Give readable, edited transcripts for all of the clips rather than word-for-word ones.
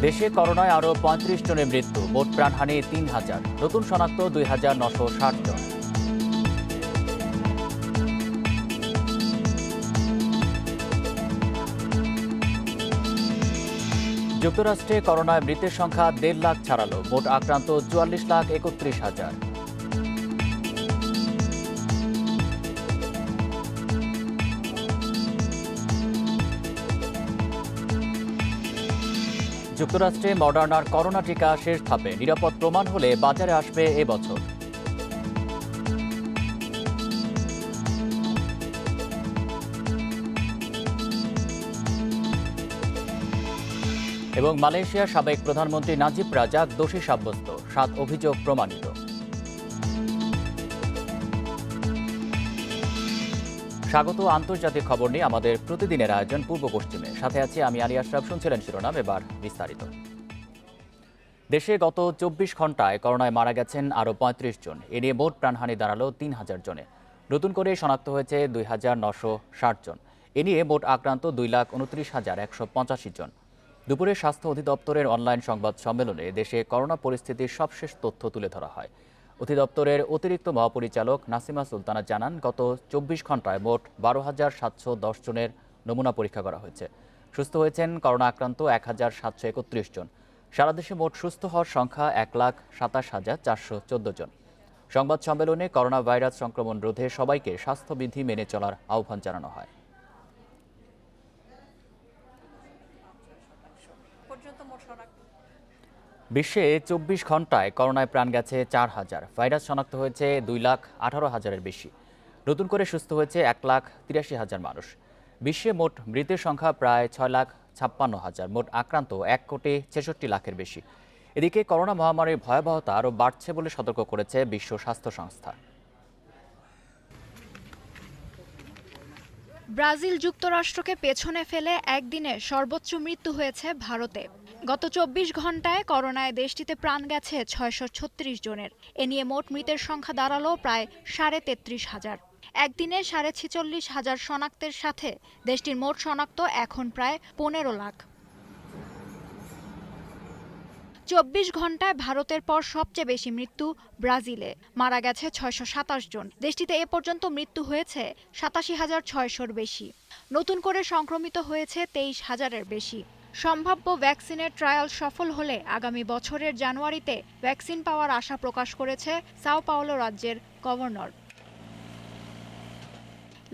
দেশে করোনায় আরও ৩৫ জনের মৃত্যু, মোট প্রাণহানি ৩,০০০, নতুন শনাক্ত ২,৯৬০ জন। যুক্তরাষ্ট্রে করোনায় মৃতের সংখ্যা ১.৫ লাখ ছাড়ালো, মোট আক্রান্ত ৪৪,৩১,০০০। যুক্তরাষ্ট্রে মডার্নার করোনা টিকা শেষ ধাপে, নিরাপদ প্রমাণ হলে বাজারে আসবে এবছর। এবং মালয়েশিয়ার সাবেক প্রধানমন্ত্রী নাজিব রাজাক দোষী সাব্যস্ত, ৭ অভিযোগ প্রমাণিত। স্বাগত আন্তর্জাতিক খবর নিয়ে আমাদের প্রতিদিনের আয়োজন পূর্ব পশ্চিমে, সাথে আছি আমি আলী আশরাফ। শুনছিলেন শিরোনাম, এবার বিস্তারিত। দেশে গত ২৪ ঘন্টায় করোনায় মারা গেছেন আরও ৩৫ জন। এ নিয়ে মোট প্রাণহানি দাঁড়ালো ৩,০০০ জনে। নতুন করে শনাক্ত হয়েছে ২,৯৬০ জন। এ নিয়ে মোট আক্রান্ত ২,২৯,১৮৫ জন। দুপুরে স্বাস্থ্য অধিদপ্তরের অনলাইন সংবাদ সম্মেলনে দেশে করোনা পরিস্থিতির সবশেষ তথ্য তুলে ধরা হয়। অধিদপ্তরের অতিরিক্ত মহাপরিচালক নাসিমা সুলতানা জানান, গত ২৪ ঘন্টায় মোট ১২,৭১০ জনের নমুনা পরীক্ষা করা হয়েছে। সুস্থ হয়েছেন করোনা আক্রান্ত ১,৭৩১ জন। সারা দেশে মোট সুস্থ হওয়ার সংখ্যা ১,২৭,৪১৪ জন। সংবাদ সম্মেলনে করোনা ভাইরাস সংক্রমণ রোধে সবাইকে স্বাস্থ্যবিধি মেনে চলার আহ্বান জানানো হয়। বিশ্বে ২৪ ঘন্টায় করোনায় প্রাণ গেছে ৪,০০০। ভাইরাস শনাক্ত হয়েছে ২,১৮,০০০-এর বেশি। নতুন করে সুস্থ হয়েছে ১,৮৩,০০০ মানুষ। বিশ্বে মোট মৃতের সংখ্যা প্রায় ৬,৫৬,০০০। মোট আক্রান্ত ১,৬৬,০০,০০০-এর বেশি। এদিকে করোনা মহামারীর ভয়াবহতা আরও বাড়ছে বলে সতর্ক করেছে বিশ্ব স্বাস্থ্য সংস্থা। ব্রাজিল যুক্তরাষ্ট্রকে পেছনে ফেলে একদিনে সর্বোচ্চ মৃত্যু হয়েছে ভারতে। গত ২৪ ঘন্টায় করোনায় দেশটিতে প্রাণ গেছে ৬৩৬ জনের। এ নিয়ে মোট মৃতের সংখ্যা দাঁড়ালো প্রায় ৩৩,৫০০। একদিনে ৪৬,৫০০ শনাক্তের সাথে দেশটির মোট শনাক্ত এখন প্রায় ১৫ লাখ। ২৪ ঘন্টায় ভারতের পর সবচেয়ে বেশি মৃত্যু ব্রাজিলে, মারা গেছে ৬২৭ জন। দেশটিতে এ পর্যন্ত মৃত্যু হয়েছে ৮৭,৬০০-র বেশি। নতুন করে সংক্রমিত হয়েছে ২৩,০০০-এর বেশি। সম্ভাব্য ভ্যাকসিনের ট্রায়াল সফল হলে আগামী বছরের জানুয়ারিতে ভ্যাকসিন পাওয়ার আশা প্রকাশ করেছে সাও পাওলো রাজ্যের গভর্নর।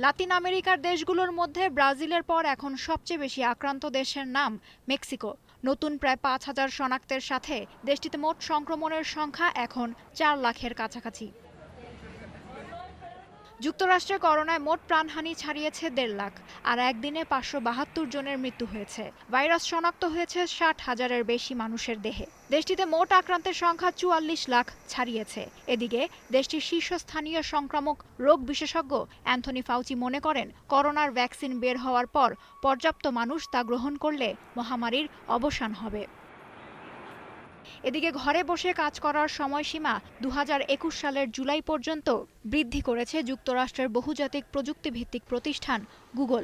লাতিন আমেরিকার দেশগুলোর মধ্যে ব্রাজিলের পর এখন সবচেয়ে বেশি আক্রান্ত দেশের নাম মেক্সিকো। নতুন প্রায় ৫,০০০ শনাক্তের সাথে দেশটিতে মোট সংক্রমণের সংখ্যা এখন ৪ লাখের কাছাকাছি। যুক্তরাষ্ট্রে করোনায় মোট প্রাণহানি ছাড়িয়েছে ১.৫ লাখ, আর একদিনে ৫৭২ জনের মৃত্যু হয়েছে। ভাইরাস শনাক্ত হয়েছে ৬০,০০০-এর বেশি মানুষের দেহে। দেশটিতে মোট আক্রান্তের সংখ্যা ৪৪ লাখ ছাড়িয়েছে। এদিকে দেশটির শীর্ষস্থানীয় সংক্রামক রোগ বিশেষজ্ঞ অ্যান্থনি ফাউচি মনে করেন, করোনার ভ্যাকসিন বের হওয়ার পর পর্যাপ্ত মানুষ তা গ্রহণ করলে মহামারীর অবসান হবে। এদিকে ঘরে বসে কাজ করার সময়সীমা ২০২১ সালের জুলাই পর্যন্ত বৃদ্ধি করেছে যুক্তরাষ্ট্রের বহুজাতিক প্রযুক্তিভিত্তিক প্রতিষ্ঠান গুগল।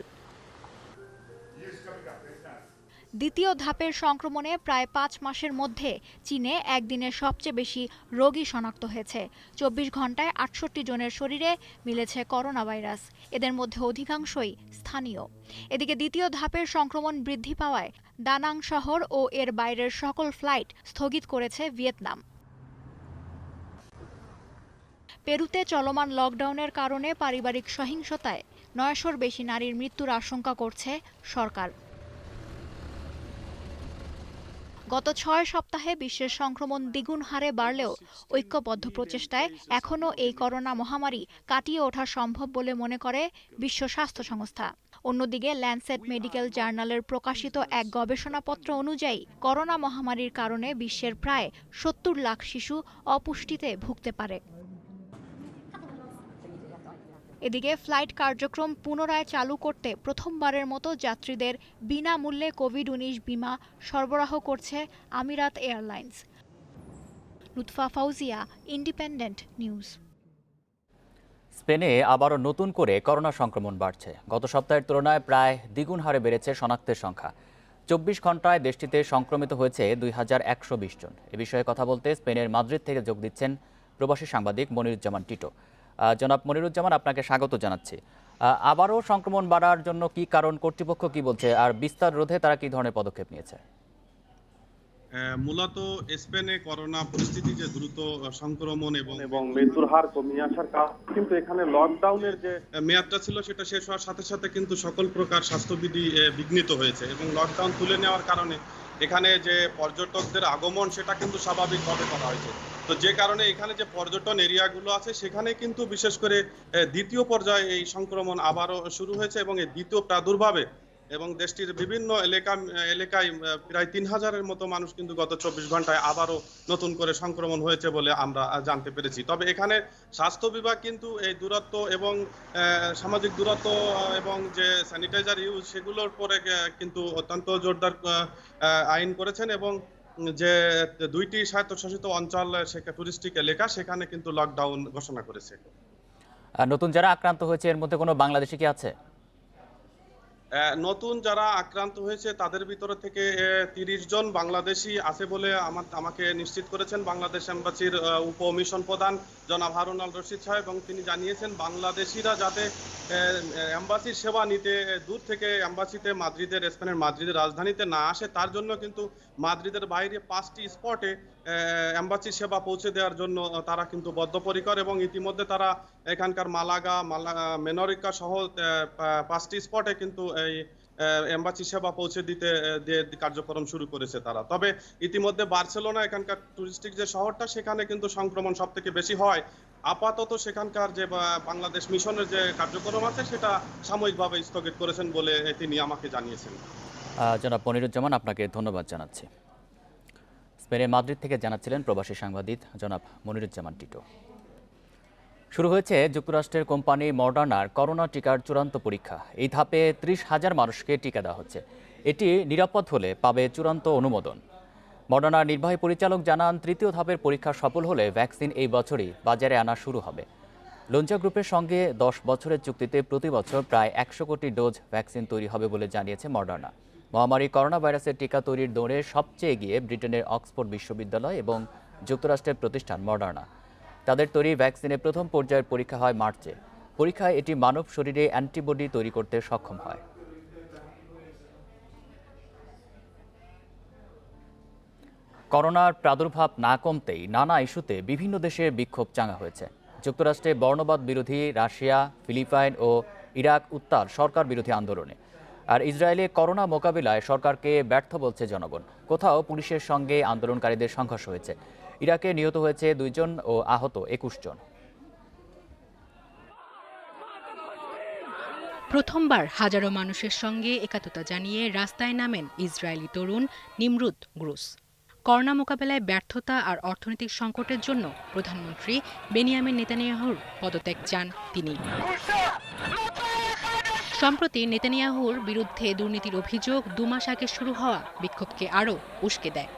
দ্বিতীয় ধাপের সংক্রমণে প্রায় ৫ মাসের মধ্যে চীনে একদিনে সবচেয়ে বেশি রোগী শনাক্ত হয়েছে। ২৪ ঘন্টায় ৬৮ জনের শরীরে মিলেছে করোনা ভাইরাস। এদের মধ্যে অধিকাংশই স্থানীয়। এদিকে দ্বিতীয় ধাপের সংক্রমণ বৃদ্ধি পাওয়ায় দানাং শহর ও এর বাইরের সকল ফ্লাইট স্থগিত করেছে ভিয়েতনাম। পেরুতে চলমান লকডাউনের কারণে পারিবারিক সহিংসতায় ৯০০-র বেশি নারীর মৃত্যুর আশঙ্কা করছে সরকার। গত ৬ সপ্তাহে বিশ্বের সংক্রমণ দ্বিগুণ হারে বাড়লেও ঐক্যবদ্ধ প্রচেষ্টায় এখনও এই করোনা মহামারী কাটিয়ে ওঠা সম্ভব বলে মনে করে বিশ্ব স্বাস্থ্য সংস্থা। অন্যদিকে ল্যান্সেট মেডিকেল জার্নালের প্রকাশিত এক গবেষণাপত্র অনুযায়ী করোনা মহামারীর কারণে বিশ্বের প্রায় ৭০ লাখ শিশু অপুষ্টিতে ভুগতে পারে। এদিকে ফ্লাইট কার্যক্রম পুনরায় চালু করতে প্রথমবারের মতো যাত্রীদের বিনামূল্যে কোভিড-১৯ বীমা সরবরাহ করছে আমিরাত airlines. Lutfa Fauzia, independent news. স্পেনে আবারও নতুন করে করোনা সংক্রমণ বাড়ছে। গত সপ্তাহের তুলনায় প্রায় দ্বিগুণ হারে বেড়েছে শনাক্তের সংখ্যা। 24 ঘন্টায় দেশটিতে সংক্রমিত হয়েছে 2120 জন। এ বিষয়ে কথা বলতে স্পেনের মাদ্রিদ থেকে যোগ দিচ্ছেন প্রবাসী সাংবাদিক মনিরুজ্জামান টিটো। জনাব মনিরুজ্জামান, আপনাকে স্বাগত জানাচ্ছি। আবারও সংক্রমণ বাড়ার জন্য কি কারণ, কর্তৃপক্ষ কি বলছে, আর বিস্তার রোধে তারা কি ধরনের পদক্ষেপ নিয়েছে? মূলত স্পেনে করোনা পরিস্থিতি যে দ্রুত সংক্রমণ এবং মৃত্যুর হার কমিয়ে আসার কারণ কিন্তু এখানে লকডাউনের যে মেয়াদটা ছিল সেটা শেষ হওয়ার সাথে সাথে কিন্তু সকল প্রকার স্বাস্থ্যবিধি বিঘ্নিত হয়েছে এবং লকডাউন তুলে নেওয়ার কারণে এখানে যে পর্যটকদের আগমন সেটা কিন্তু স্বাভাবিকভাবে করা হয়েছে। তো যে কারণে এখানে যে পর্যটন এরিয়াগুলো আছে সেখানে কিন্তু বিশেষ করে দ্বিতীয় পর্যায়ে এই সংক্রমণ আবারও শুরু হয়েছে এবং এই দ্বিতীয় প্রাদুর্ভাবে এবং দেশটির বিভিন্ন এলাকায় প্রায় 3000-এর মতো মানুষ কিন্তু গত 24 ঘন্টায় আবারও নতুন করে সংক্রমণ হয়েছে বলে আমরা জানতে পেরেছি। তবে এখানে স্বাস্থ্য বিভাগ কিন্তু এই দূরত্ব এবং সামাজিক দূরত্ব এবং যে স্যানিটাইজার ইউজ সেগুলোর পরে কিন্তু অত্যন্ত জোরদার আইন করেছেন এবং যে 2টি স্বায়ত্তশাসিত অঞ্চল টুরিস্টিক এলাকা সেখানে কিন্তু লকডাউন ঘোষণা করেছে। নতুন যারা আক্রান্ত হয়েছে এর মধ্যে কোনো বাংলাদেশি কি আছে? নতুন যারা আক্রান্ত হয়েছে তাদের ভিতরে থেকে 30 জন বাংলাদেশি আছে বলে আমাকে নিশ্চিত করেছেন বাংলাদেশ এম্বাসির উপ মিশন প্রধান জনাব হারুন আল রশিদ সাহেব, এবং তিনি জানিয়েছেন বাংলাদেশিরা যাতে এম্বাসির সেবা নিতে দূর থেকে এম্বাসিতে স্পেনের মাদ্রিদের রাজধানীতে না আসে তার জন্য কিন্তু মাদ্রিদের বাইরে 5টি স্পটে এম্বাসির সেবা পৌঁছে দেওয়ার জন্য তারা কিন্তু বদ্ধপরিকর এবং ইতিমধ্যে তারা এখানকার মালাগা, মেনরিকা সহ 5টি স্পটে কিন্তু এই এম্বাসি সেবা পৌঁছে দিতে কার্যক্রম শুরু করেছে তারা। তবে ইতিমধ্যে বার্সেলোনা এখানকার টুরিস্টিক যে শহরটা সেখানে কিন্তু সংক্রমণ সব থেকে বেশি হয়। আপাতত সেখানকার যে বাংলাদেশ মিশনের যে কার্যক্রম আছে সেটা সাময়িকভাবে স্থগিত করেছেন বলে তিনি আমাকে জানিয়েছেন। জনাব মনিরুজ্জামান, আপনাকে ধন্যবাদ জানাচ্ছি। স্পেনের মাদ্রিদ থেকে জানাচ্ছিলেন প্রবাসী সাংবাদিক জনাব মনিরুজ্জামান টিটো। শুরু হয়েছে যুক্তরাষ্ট্রের কোম্পানি মডার্নার করোনা টিকার চূড়ান্ত পরীক্ষা। এই ধাপে 30,000 মানুষকে টিকা দেওয়া হচ্ছে। এটি নিরাপদ হলে পাবে চূড়ান্ত অনুমোদন। মডার্নার নির্বাহী পরিচালক জানান, তৃতীয় ধাপের পরীক্ষা সফল হলে ভ্যাকসিন এই বছরই বাজারে আনা শুরু হবে। লোঞ্জা গ্রুপের সঙ্গে 10 বছরের চুক্তিতে প্রতি বছর প্রায় 100 কোটি ডোজ ভ্যাকসিন তৈরি হবে বলে জানিয়েছে মডার্না। মহামারী করোনা ভাইরাসের টিকা তৈরির দৌড়ে সবচেয়ে এগিয়ে ব্রিটেনের অক্সফোর্ড বিশ্ববিদ্যালয় এবং যুক্তরাষ্ট্রের প্রতিষ্ঠান মডার্না। তাদের তৈরি ভ্যাকসিনের প্রথম পর্যায়ের পরীক্ষা হয় মার্চে। পরীক্ষায় এটি মানব শরীরে অ্যান্টিবডি তৈরি করতে সক্ষম হয়। করোনার প্রাদুর্ভাব না কমতেই নানা ইস্যুতে বিভিন্ন দেশে বিক্ষোভ চাঙা হয়েছে। যুক্তরাষ্ট্রে বর্ণবাদ বিরোধী, রাশিয়া, ফিলিপাইন ও ইরাক উত্তাল সরকার বিরোধী আন্দোলনে। আর ইসরায়েলে করোনা মোকাবিলায় সরকারকে ব্যর্থ বলছে জনগণ। কোথাও পুলিশের সঙ্গে আন্দোলনকারীদের সংঘর্ষ হয়েছে। ইরাকে নিহত হয়েছে 2 জন ও আহত 21 জন। প্রথমবার হাজারো মানুষের সঙ্গে একাত্মতা জানিয়ে রাস্তায় নামেন ইসরায়েলি তরুণ নিমরুদ গ্রুস। করোনা মোকাবেলায় ব্যর্থতা আর অর্থনৈতিক সংকটের জন্য প্রধানমন্ত্রী বেনিয়ামিন নেতানিয়াহুর পদত্যাগ চান তিনি। সম্প্রতি নেতানিয়াহুর বিরুদ্ধে দুর্নীতির অভিযোগ 2 মাস আগে শুরু হওয়া বিক্ষোভকে আরও উস্কে দেয়।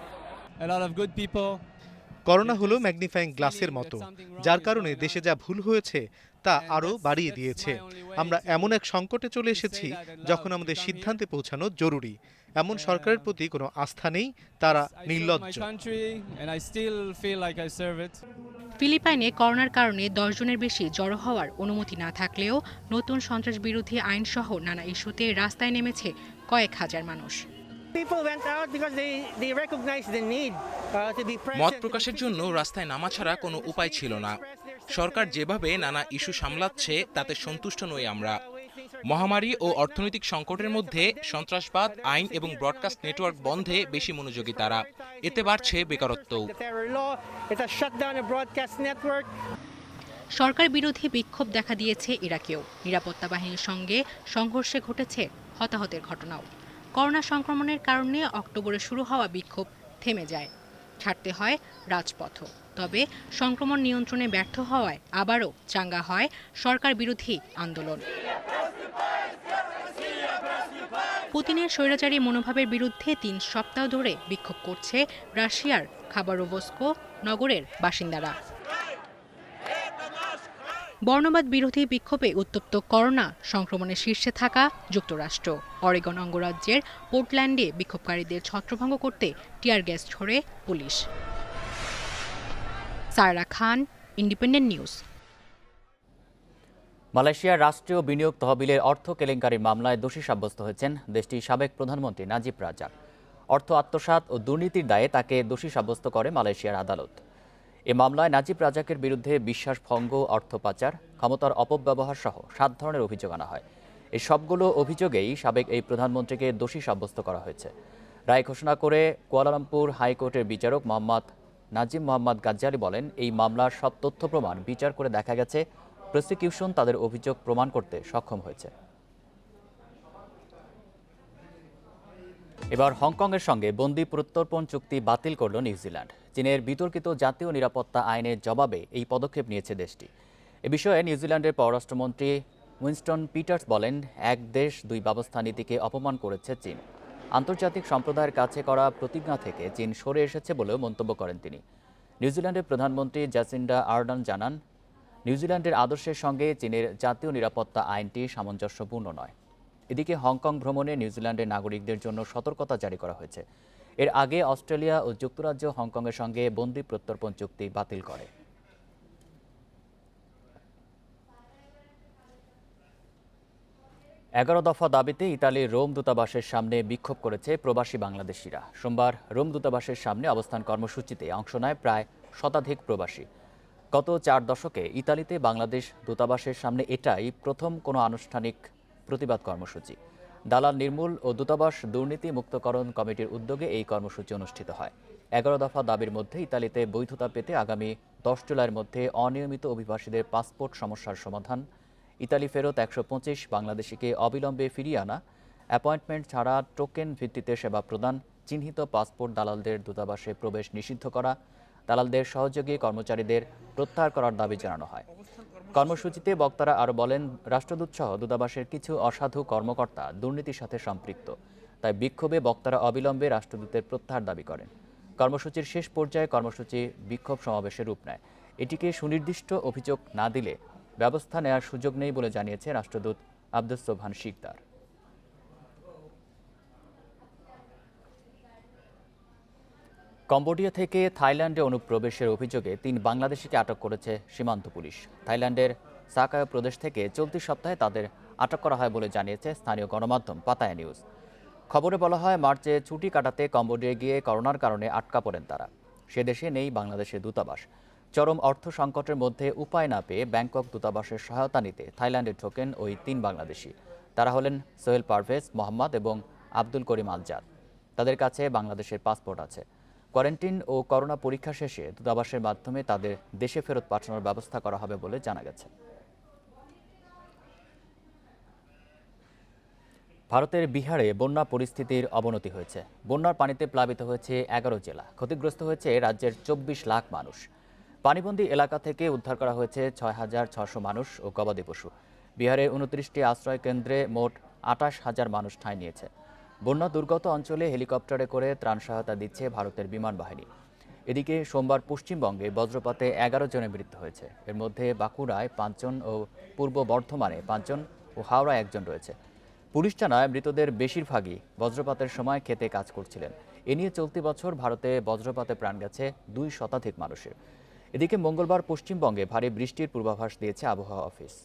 করোনা হলো ম্যাগনিফাইং গ্লাসের মতো, যার কারণে দেশে যা ভুল হয়েছে তা আরও বাড়িয়ে দিয়েছে। আমরা এমন এক সংকটে চলে এসেছি যখন আমাদের সিদ্ধান্তে পৌঁছানো জরুরি। এমন সরকারের প্রতি কোনো আস্থা নেই, তারা নির্লজ্জ। ফিলিপাইনে করোনার কারণে 10 জনের বেশি জড়ো হওয়ার অনুমতি না থাকলেও নতুন সন্ত্রাস বিরোধী আইনসহ নানা ইস্যুতে রাস্তায় নেমেছে কয়েক হাজার মানুষ। মত প্রকাশের জন্য রাস্তায় নামা ছাড়া কোনো উপায় ছিল না। সরকার যেভাবে নানা ইস্যু সামলাচ্ছে তাতে সন্তুষ্ট নই আমরা। মহামারী ও অর্থনৈতিক সংকটের মধ্যে সন্ত্রাসবাদ, আইন এবং ব্রডকাস্ট নেটওয়ার্ক বন্ধে বেশি মনোযোগী তারা। এতে বাড়ছে বেকারত্ব। সরকার বিরোধী বিক্ষোভ দেখা দিয়েছে ইরাকেও। নিরাপত্তা বাহিনীর সঙ্গে সংঘর্ষে ঘটেছে হতাহতের ঘটনাও। করোনা সংক্রমণের কারণে অক্টোবরে শুরু হওয়া বিক্ষোভ থেমে যায়, ছাড়তে হয় রাজপথও। তবে সংক্রমণ নিয়ন্ত্রণে ব্যর্থ হওয়ায় আবারও চাঙ্গা হয় সরকার বিরোধী আন্দোলন। পুতিনের স্বৈরাচারী মনোভাবের বিরুদ্ধে 3 সপ্তাহ ধরে বিক্ষোভ করছে রাশিয়ার খাবারোভস্ক নগরের বাসিন্দারা। বর্ণবাদ বিরোধী বিক্ষোভে উত্তপ্ত করোনা সংক্রমণের শীর্ষে থাকা যুক্তরাষ্ট্র অরেগন অঙ্গরাজ্যের পোর্টল্যান্ডে বিক্ষোভকারীদের ছত্রভঙ্গ করতে টিয়ার গ্যাস ছোড়ে পুলিশ। সায়রা খান, ইন্ডিপেন্ডেন্ট নিউজ। মালয়েশিয়ার রাষ্ট্রীয় বিনিয়োগ তহবিলের অর্থ কেলেঙ্কারির মামলায় দোষী সাব্যস্ত হয়েছেন দেশটির সাবেক প্রধানমন্ত্রী নাজিব রাজাক। অর্থ আত্মসাৎ ও দুর্নীতির দায়ে তাকে দোষী সাব্যস্ত করে মালয়েশিয়ার আদালত। এ মামলায় নাজিব রাজাকের বিরুদ্ধে বিশ্বাসভঙ্গ, অর্থ পাচার, ক্ষমতার অপব্যবহার সহ 7 ধরনের অভিযোগ আনা হয়। এই সবগুলো অভিযোগেই সাবেক এই প্রধানমন্ত্রীকে দোষী সাব্যস্ত করা হয়েছে। রায় ঘোষণা করে কুয়ালালামপুর হাইকোর্টের বিচারক নাজিম মোহাম্মদ গাজ্জালি বলেন, এই মামলার সব তথ্য প্রমাণ বিচার করে দেখা গেছে প্রসিকিউশন তাদের অভিযোগ প্রমাণ করতে সক্ষম হয়েছে। এবার হংকংয়ের সঙ্গে বন্দি প্রত্যর্পণ চুক্তি বাতিল করল নিউজিল্যান্ড। চীনের বিতর্কিত জাতীয় নিরাপত্তা আইনের জবাবে এই পদক্ষেপ নিয়েছে দেশটি। এ বিষয়ে নিউজিল্যান্ডের পররাষ্ট্রমন্ত্রী উইনস্টন পিটার্স বলেন, এক দেশ দুই ব্যবস্থা নীতিকে অপমান করেছে চীন। আন্তর্জাতিক সম্প্রদায়ের কাছে করা প্রতিজ্ঞা থেকে চীন সরে এসেছে বলেও মন্তব্য করেন তিনি। নিউজিল্যান্ডের প্রধানমন্ত্রী জ্যাসিন্ডা আর্ডার্ন জানান, নিউজিল্যান্ডের আদর্শের সঙ্গে চীনের জাতীয় নিরাপত্তা আইনটি সামঞ্জস্যপূর্ণ নয়। এদিকে হংকং ভ্রমণে নিউজিল্যান্ডের নাগরিকদের জন্য সতর্কতা জারি করা হয়েছে। এর আগে অস্ট্রেলিয়া ও যুক্তরাজ্য হংকংয়ের সঙ্গে বন্দি প্রত্যর্পণ চুক্তি বাতিল করে। 11 দফা দাবিতে ইতালির রোম দূতাবাসের সামনে বিক্ষোভ করেছে প্রবাসী বাংলাদেশিরা। সোমবার রোম দূতাবাসের সামনে অবস্থান কর্মসূচিতে অংশ নেয় প্রায় শতাধিক প্রবাসী। গত 4 দশকে ইতালিতে বাংলাদেশ দূতাবাসের সামনে এটাই প্রথম কোনো আনুষ্ঠানিক প্রতিবাদ কর্মসূচি। দালাল নির্মূল ও দূতাবাস দুর্নীতি মুক্তকরণ কমিটির উদ্যোগে এই কর্মসূচি অনুষ্ঠিত হয়। 11 দফা দাবির মধ্যে ইতালিতে বৈধতা পেতে আগামী 10 জুলাইয়ের মধ্যে অনিয়মিত অভিবাসীদের পাসপোর্ট সমস্যার সমাধান, ইতালি ফেরত 125 বাংলাদেশিকে অবিলম্বে ফিরিয়ে আনা, অ্যাপয়েন্টমেন্ট ছাড়া টোকেন ভিত্তিতে সেবা প্রদান, চিহ্নিত পাসপোর্ট দালালদের দূতাবাসে প্রবেশ নিষিদ্ধ করা, দালালদের সহযোগী কর্মচারীদের প্রত্যাহার করার দাবি জানানো হয়। কর্মসূচিতে বক্তারা আরও বলেন, রাষ্ট্রদূতসহ দূতাবাসের কিছু অসাধু কর্মকর্তা দুর্নীতির সাথে সম্পৃক্ত। তাই বিক্ষোভে বক্তারা অবিলম্বে রাষ্ট্রদূতের প্রত্যাহার দাবি করেন। কর্মসূচির শেষ পর্যায়ে কর্মসূচি বিক্ষোভ সমাবেশের রূপ নেয়। এটিকে সুনির্দিষ্ট অভিযোগ না দিলে ব্যবস্থা নেওয়ার সুযোগ নেই বলে জানিয়েছে রাষ্ট্রদূত আব্দুস সোবহান শিকদার। কম্বোডিয়া থেকে থাইল্যান্ডে অনুপ্রবেশের অভিযোগে 3 বাংলাদেশিকে আটক করেছে সীমান্ত পুলিশ। থাইল্যান্ডের সাকায় প্রদেশ থেকে চলতি সপ্তাহে তাদের আটক করা হয় বলে জানিয়েছে স্থানীয় গণমাধ্যম পাতায়া নিউজ। খবরে বলা হয়, মার্চে ছুটি কাটাতে কম্বোডিয়া গিয়ে করোনার কারণে আটকা পড়েন তারা। সে দেশে নেই বাংলাদেশের দূতাবাস। চরম অর্থ সংকটের মধ্যে উপায় না পেয়ে ব্যাংকক দূতাবাসের সহায়তা নিতে থাইল্যান্ডে ঢোকেন ওই 3 বাংলাদেশি। তারা হলেন সোহেল পারভেজ মোহাম্মদ এবং আব্দুল করিম আলজাদ। তাদের কাছে বাংলাদেশের পাসপোর্ট আছে। কোয়ারেন্টিন ও করোনা পরীক্ষা শেষে দূতাবাসের মাধ্যমে তাদের দেশে ফেরত পাঠানোর ব্যবস্থা করা হবে বলে জানা গেছে। ভারতের বিহারে বন্যা পরিস্থিতির অবনতি হয়েছে। বন্যার পানিতে প্লাবিত হয়েছে 11 জেলা। ক্ষতিগ্রস্ত হয়েছে রাজ্যের 24 লাখ মানুষ। পানিবন্দী এলাকা থেকে উদ্ধার করা হয়েছে 6,600 মানুষ ও গবাদি পশু। বিহারের 29টি আশ্রয় কেন্দ্রে মোট 28,000 মানুষ ঠাঁই নিয়েছে। বন্যা দুর্গত অঞ্চলে হেলিকপ্টারে করে ত্রাণ সহায়তা দিচ্ছে ভারতের বিমান বাহিনী। এদিকে সোমবার পশ্চিমবঙ্গে বজ্রপাতে 11 জনের মৃত্যু হয়েছে। এর মধ্যে বাঁকুড়ায় 5 জন ও পূর্ব বর্ধমানে 5 জন ও হাওড়ায় 1 জন রয়েছে। পুলিশ জানায়, মৃতদের বেশিরভাগই বজ্রপাতের সময় খেতে কাজ করছিলেন। এ নিয়ে চলতি বছর ভারতে বজ্রপাতে প্রাণ গেছে 2 শতাধিক মানুষের। এদিকে মঙ্গলবার পশ্চিমবঙ্গে ভারী বৃষ্টির পূর্বাভাস দিয়েছে আবহাওয়া অফিস।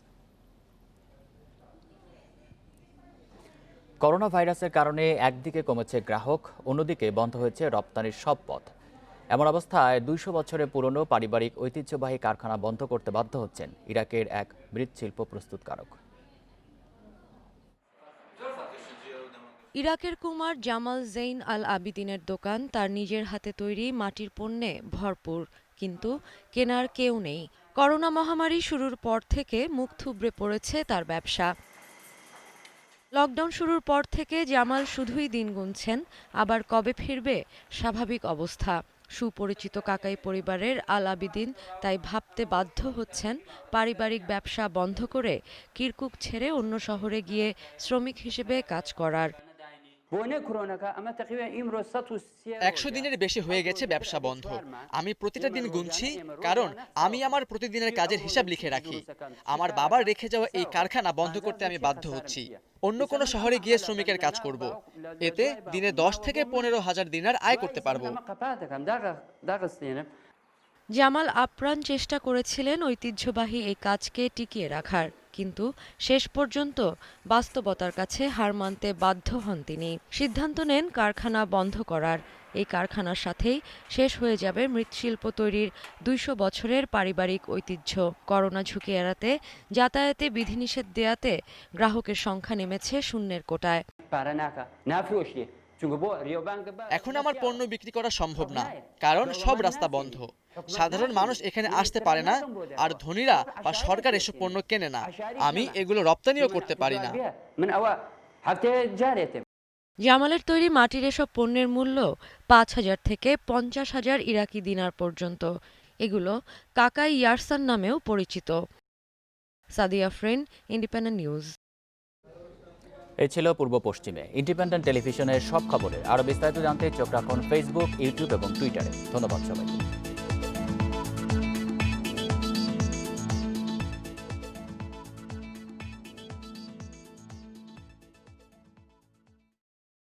করোনা ভাইরাসের কারণে একদিকে কমেছে গ্রাহক, অন্যদিকে বন্ধ হয়েছে রপ্তানির সব পথ। এমন অবস্থায় 200 বছরের পুরনো পারিবারিক ঐতিহ্যবাহী কারখানা বন্ধ করতে বাধ্য হচ্ছেন ইরাকের এক মৃৎশিল্প প্রস্তুতকারক। ইরাকের কুমার জামাল জেইন আল আবিদিনের দোকান তার নিজের হাতে তৈরি মাটির পণ্যে ভরপুর, কিন্তু কেনার কেউ নেই। করোনা মহামারী শুরুর পর থেকে মুখ থুবড়ে পড়েছে তার ব্যবসা। লকডাউন শুরুর পর থেকে জামাল শুধুই দিন গুনছেন, আবার কবে ফিরবে স্বাভাবিক অবস্থা। সুপরিচিত কাকাই পরিবারের আল আবিদিন তাই ভাবতে বাধ্য হচ্ছেন পারিবারিক ব্যবসা বন্ধ করে কিরকুক ছেড়ে অন্য শহরে গিয়ে শ্রমিক হিসেবে কাজ করার। 100 দিনের বেশি হয়ে গেছে ব্যবসা বন্ধ। আমি প্রতিটা দিন গুনছি, কারণ আমি আমার প্রতিদিনের কাজের হিসাব লিখে রাখি। আমার বাবার রেখে যাওয়া এই কারখানা বন্ধ করতে আমি বাধ্য হচ্ছি। অন্য কোনো শহরে গিয়ে শ্রমিকের কাজ করব। এতে দিনে 10 থেকে 15,000 দিনার আয় করতে পারবো। জামাল আপ্রাণ চেষ্টা করেছিলেন ঐতিহ্যবাহী এই কাজকে টিকিয়ে রাখার, কিন্তু শেষ পর্যন্ত বাস্তবতার কাছে হার মানতে বাধ্য হন তিনি। সিদ্ধান্ত নেন কারখানা বন্ধ করার। এই কারখানার সাথেই শেষ হয়ে যাবে মৃৎশিল্প তৈরির 200 বছরের পারিবারিক ঐতিহ্য। করোনা ঝুঁকি এড়াতে যাতায়াতে বিধিনিষেধ দেয়াতে গ্রাহকের সংখ্যা নেমেছে শূন্যের কোটায়। এখন আমার পণ্য বিক্রি করা সম্ভব না, কারণ সব রাস্তা বন্ধ। সাধারণ মানুষ এখানে আসতে পারে না, আর ধনীরা বা সরকার এসব পণ্য কেনে না। আমি এগুলো রপ্তানিও করতে পারি না। জামালের তৈরি মাটির এসব পণ্যের মূল্য 5,000 থেকে 50,000 ইরাকি দিনার পর্যন্ত। এগুলো কাকাই ইয়ারসান নামেও পরিচিত। Sadia Afrin, independent news. এই ছিল পূর্ব পশ্চিমে ইন্ডিপেন্ডেন্ট টেলিভিশনের সব খবরে। আরও বিস্তারিত জানতে চোখ রাখুন ফেসবুক, ইউটিউব এবং টুইটারে। ধন্যবাদ সবাইকে।